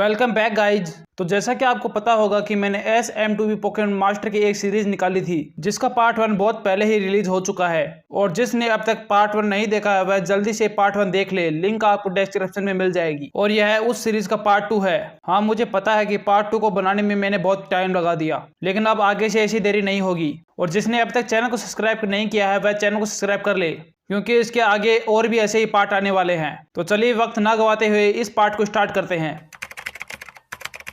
Welcome back guys. तो जैसा कि आपको पता होगा कि मैंने SM2B पोकेमॉन मास्टर की एक सीरीज निकाली थी जिसका पार्ट 1 बहुत पहले ही रिलीज हो चुका है। और जिसने अब तक पार्ट 1 नहीं देखा है वह जल्दी से पार्ट 1 देख ले, लिंक आपको डिस्क्रिप्शन में मिल जाएगी। और यह उस सीरीज का पार्ट 2 है। हाँ, मुझे पता है कि पार्ट 2 को बनाने में मैंने बहुत टाइम लगा दिया, लेकिन अब आगे से ऐसी देरी नहीं होगी। और जिसने अब तक चैनल को सब्सक्राइब नहीं किया है वह चैनल को सब्सक्राइब कर ले, क्योंकि इसके आगे और भी ऐसे ही पार्ट आने वाले हैं। तो चलिए वक्त ना गवाते हुए इस पार्ट को स्टार्ट करते हैं।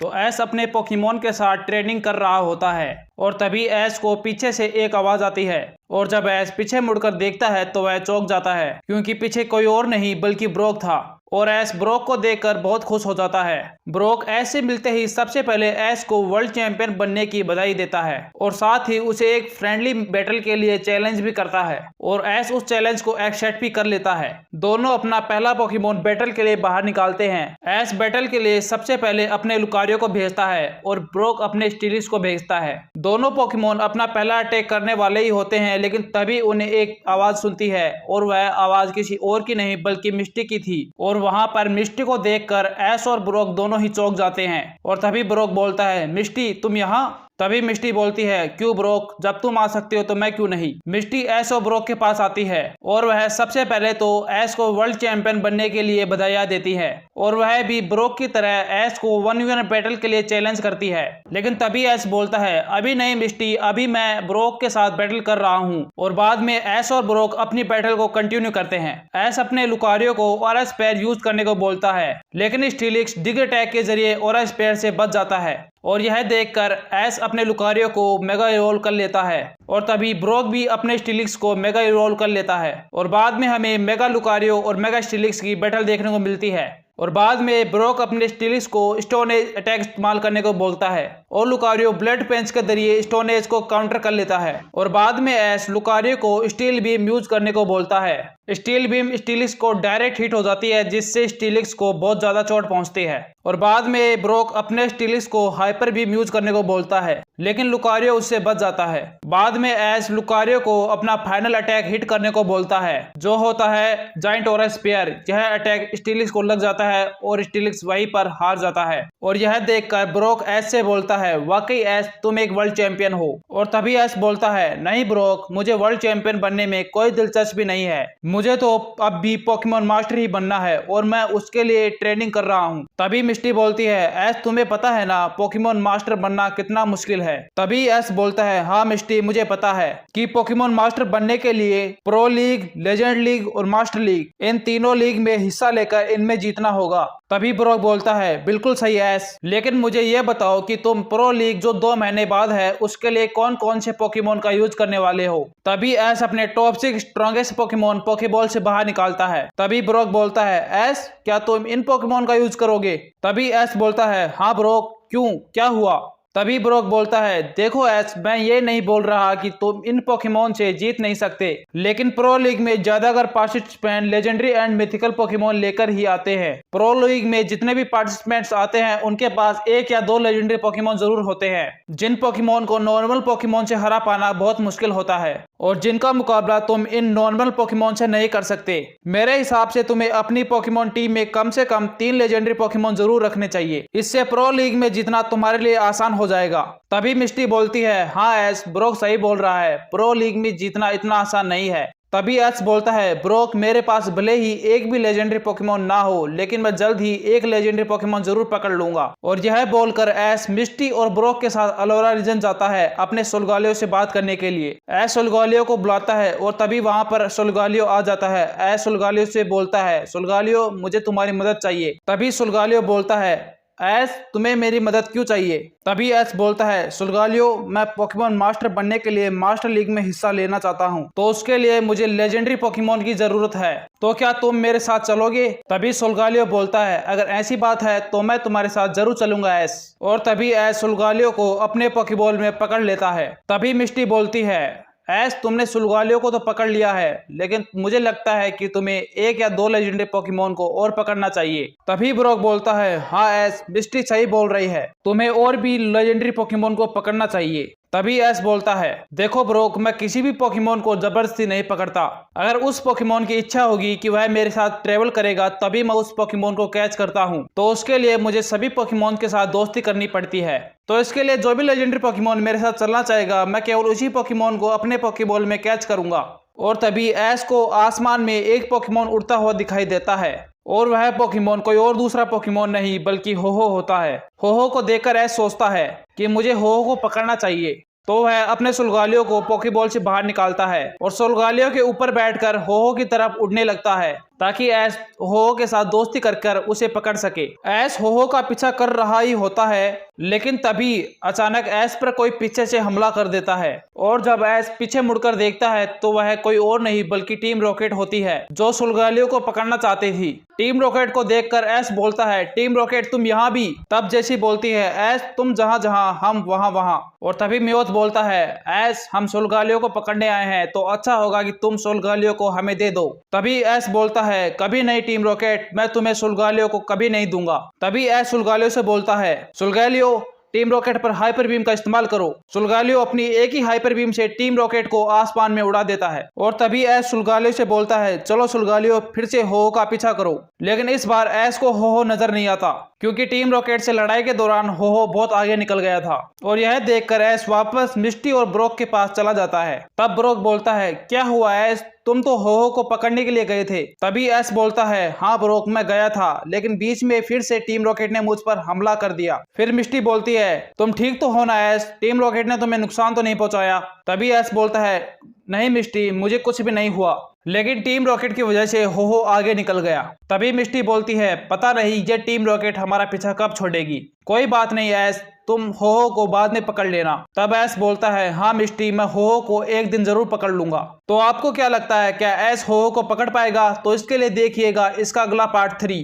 तो ऐश अपने पोकेमॉन के साथ ट्रेनिंग कर रहा होता है और तभी ऐश को पीछे से एक आवाज आती है। और जब ऐश पीछे मुड़कर देखता है तो वह चौंक जाता है, क्योंकि पीछे कोई और नहीं बल्कि ब्रोक था। और ऐश ब्रोक को देखकर बहुत खुश हो जाता है। ब्रोक ऐश से मिलते ही सबसे पहले ऐश को वर्ल्ड चैंपियन बनने की बधाई देता है और साथ ही उसे एक फ्रेंडली बैटल के लिए चैलेंज भी करता है। और ऐश उस चैलेंज को एक्सेप्ट भी कर लेता है। दोनों अपना पहला पोकेमॉन बैटल के लिए बाहर निकालते हैं। ऐश बैटल के लिए सबसे पहले अपने लुकारियो को भेजता है और ब्रोक अपने स्टीलिस को भेजता है। दोनों पोकेमॉन अपना पहला अटैक करने वाले ही होते हैं, लेकिन तभी उन्हें एक आवाज सुनती है और वह आवाज किसी और की नहीं बल्कि मिस्टी की थी। और वहां पर मिस्टी को देखकर ऐश और ब्रोक दोनों ही चौंक जाते हैं। और तभी ब्रोक बोलता है, मिस्टी तुम यहाँ? तभी मिस्टी बोलती है, क्यों ब्रोक, जब तुम आ सकते हो तो मैं क्यों नहीं। मिस्टी ऐश और ब्रोक के पास आती है और वह सबसे पहले तो ऐश को वर्ल्ड चैंपियन बनने के लिए बधाइयां देती है। और वह भी ब्रोक की तरह ऐश को 1v1 बैटल के लिए चैलेंज करती है। लेकिन तभी ऐश बोलता है, अभी नहीं मिस्टी, अभी मैं ब्रोक के साथ बैटल कर रहा हूँ। और बाद में ऐश और ब्रोक अपनी बैटल को कंटिन्यू करते हैं। ऐश अपने लुकारियो को ऑरा स्पेयर यूज करने को बोलता है, लेकिन स्टीलिक्स डिग अटैक के जरिए ऑरा स्पेयर से बच जाता है। और यह देखकर ऐश अपने लुकारियो को मेगा इवॉल्व कर लेता है। और तभी ब्रोक भी अपने स्टीलिक्स को मेगा इवॉल्व कर लेता है। और बाद में हमें मेगा लुकारियो और मेगा स्टीलिक्स की बैटल देखने को मिलती है। और बाद में ब्रोक अपने स्टीलिक्स को स्टोन एज अटैक इस्तेमाल करने को बोलता है और लुकारियो ब्लड पेंच के जरिए स्टोन एज को काउंटर कर लेता है। और बाद में ऐश लुकारियो को स्टील बीम यूज करने को बोलता है। स्टील बीम स्टीलिक्स को डायरेक्ट हिट हो जाती है, जिससे स्टीलिक्स को बहुत ज्यादा चोट पहुंचती है। और बाद में ब्रोक अपने स्टीलिक्स को हाइपर बीम यूज करने को बोलता है, लेकिन लुकारियो उससे बच जाता है। बाद में ऐश लुकारियो को अपना फाइनल अटैक हिट करने को बोलता है, जो होता है जाइंट ऑरा स्पेयर। यह अटैक स्टीलिक्स को लग जाता है और स्टीलिक्स वहीं पर हार जाता है। और यह देखकर ब्रोक ऐश से बोलता है, वाकई ऐश तुम एक वर्ल्ड चैंपियन हो। और तभी ऐश बोलता है, नहीं ब्रोक, मुझे वर्ल्ड चैंपियन बनने में कोई दिलचस्पी नहीं है, मुझे तो अब भी पोकेमॉन मास्टर ही बनना है और मैं उसके लिए ट्रेनिंग कर रहा हूँ। तभी मिस्टी बोलती है, ऐश तुम्हें पता है ना पोकेमॉन मास्टर बनना कितना मुश्किल है। तभी ऐश बोलता है, हाँ मिस्टी, मुझे पता है कि पोकेमॉन मास्टर बनने के लिए प्रो लीग, लेजेंड लीग और मास्टर लीग, इन तीनों लीग में हिस्सा लेकर इनमें जीतना होगा। तभी ब्रोक बोलता है, बिल्कुल सही ऐश, लेकिन मुझे यह बताओ कि तुम प्रो लीग जो 2 महीने बाद है उसके लिए कौन कौन से पोकेमॉन का यूज करने वाले हो। तभी ऐश अपने टॉप 6 स्ट्रॉन्गेस्ट पोकेमॉन पोकेबॉल से बाहर निकालता है। तभी ब्रोक बोलता है, ऐश क्या तुम इन पोकेमॉन का यूज करोगे? तभी ऐश बोलता है, हाँ ब्रोक, क्यों, क्या हुआ? तभी ब्रोक बोलता है, देखो ऐश, मैं ये नहीं बोल रहा कि तुम इन पोकेमॉन से जीत नहीं सकते, लेकिन प्रो लीग में ज्यादातर participant legendary and mythical Pokemon लेकर ही आते हैं। प्रो लीग में जितने भी पार्टिसिपेंट्स आते हैं उनके पास 1 या 2 लेजेंडरी पोकेमॉन जरूर होते हैं, जिन पोकेमॉन को नॉर्मल पोकेमॉन से हरा पाना बहुत मुश्किल होता है और जिनका मुकाबला तुम इन नॉर्मल पोकेमॉन से नहीं कर सकते। मेरे हिसाब से तुम्हें अपनी पोकेमॉन टीम में कम से कम 3 लेजेंडरी पोकेमॉन जरूर रखने चाहिए, इससे प्रो लीग में जीतना तुम्हारे लिए आसान हो जाएगा। तभी मिस्टी बोलती है, हाँ ऐश, ब्रोक सही बोल रहा है, प्रो लीग में जीतना इतना आसान नहीं है। तभी ऐश बोलता है, ब्रोक, मेरे पास भले ही एक भी लेजेंडरी पोकेमॉन ना हो, लेकिन मैं जल्द ही एक लेजेंडरी पोकेमॉन जरूर पकड़ लूंगा। और यह बोलकर ऐश मिस्टी और ब्रोक के साथ अलोरा रीजन जाता है अपने सोलगालियो से बात करने के लिए। ऐश सोलगालियो को बुलाता है और तभी वहां पर सोलगालियो आ जाता है। ऐश सोलगालियो से बोलता है, सोलगालियो, मुझे तुम्हारी मदद चाहिए। तभी सोलगालियो बोलता है, ऐश तुम्हें मेरी मदद क्यों चाहिए? तभी ऐश बोलता है, सोलगालियो, मैं पोकेमॉन मास्टर बनने के लिए मास्टर लीग में हिस्सा लेना चाहता हूँ, तो उसके लिए मुझे लेजेंडरी पोकेमॉन की जरूरत है, तो क्या तुम मेरे साथ चलोगे? तभी सोलगालियो बोलता है, अगर ऐसी बात है तो मैं तुम्हारे साथ जरूर चलूंगा ऐश। और तभी ऐश सोलगालियो को अपने पोकेबॉल में पकड़ लेता है। तभी मिस्टी बोलती है, ऐश तुमने सोलगालियो को तो पकड़ लिया है, लेकिन मुझे लगता है कि तुम्हें 1 या 2 लेजेंडरी पोकेमॉन को और पकड़ना चाहिए। तभी ब्रोक बोलता है, हाँ ऐश, मिस्टी सही बोल रही है, तुम्हें और भी लेजेंडरी पोकेमॉन को पकड़ना चाहिए। तभी एस बोलता है, देखो ब्रोक, मैं किसी भी पोकेमोन को जबरदस्ती नहीं पकड़ता। अगर उस पोकेमोन की इच्छा होगी कि वह मेरे साथ ट्रेवल करेगा तभी मैं उस पोकेमोन को कैच करता हूँ, तो उसके लिए मुझे सभी पोकेमोन के साथ दोस्ती करनी पड़ती है। तो इसके लिए जो भी लेजेंडरी पोकेमोन मेरे साथ चलना चाहेगा, मैं केवल उसी पोकेमोन को अपने पोकेबॉल में कैच करूंगा। और तभी एस को आसमान में एक पोकेमोन उड़ता हुआ दिखाई देता है, और वह पोकेमोन कोई और दूसरा पोकेमोन नहीं बल्कि हो होता है। हो को देखकर एस सोचता है कि मुझे हो को पकड़ना चाहिए। तो वह अपने सुलगालियों को पोकेबॉल से बाहर निकालता है और सुलगालियों के ऊपर बैठकर हो की तरफ उड़ने लगता है ताकि एस हो के साथ दोस्ती कर उसे पकड़ सके। एस हो का पीछा कर रहा ही होता है, लेकिन तभी अचानक एस पर कोई पीछे से हमला कर देता है, और जब एस पीछे मुड़कर देखता है तो वह कोई और नहीं बल्कि टीम रॉकेट होती है, जो सुलगालियों को पकड़ना चाहती थी। टीम रॉकेट को देखकर एस बोलता है, टीम रॉकेट तुम यहाँ भी। तब जैसी बोलती है, एस तुम जहाँ जहाँ हम वहाँ वहाँ। और तभी मियोथ बोलता है, एस हम सुलगालियों को पकड़ने आए हैं, तो अच्छा होगा कि तुम सुलगालियों को हमें दे दो। तभी एस बोलता है, कभी नहीं टीम रॉकेट, मैं तुम्हें सुलगालियों को कभी नहीं दूंगा। तभी एस सुलगालियों से बोलता है, सुलगालियों टीम रॉकेट पर हाइपर बीम का इस्तेमाल करो। सुलगालियो अपनी एक ही हाइपर बीम से टीम रॉकेट को आसमान में उड़ा देता है। और तभी एस सुलगालियो से बोलता है, चलो सुलगालियो फिर से हो का पीछा करो। लेकिन इस बार एस को हो नजर नहीं आता, क्योंकि टीम रॉकेट से लड़ाई के दौरान हो बहुत आगे निकल गया था। और यह देखकर एस वापस मिस्टी और ब्रोक के पास चला जाता है। तब ब्रोक बोलता है, क्या हुआ एस, तुम तो हो को पकड़ने के लिए गए थे। तभी एस बोलता है, हाँ ब्रोक मैं गया था, लेकिन बीच में फिर से टीम रॉकेट ने मुझ पर हमला कर दिया। फिर मिस्टी बोलती है, तुम ठीक तो हो ना एस, टीम रॉकेट ने तुम्हें नुकसान तो नहीं पहुंचाया। तभी एस बोलता है, नहीं मिस्टी, मुझे कुछ भी नहीं हुआ, लेकिन टीम रॉकेट की वजह से हो आगे निकल गया। तभी मिस्टी बोलती है, पता नहीं ये टीम रॉकेट हमारा पीछा कब छोड़ेगी। कोई बात नहीं एस, तुम हो को बाद में पकड़ लेना। तब एस बोलता है, हाँ मिस्टी, मैं हो को एक दिन जरूर पकड़ लूंगा। तो आपको क्या लगता है, क्या एस हो को पकड़ पाएगा? तो इसके लिए देखिएगा इसका अगला पार्ट 3।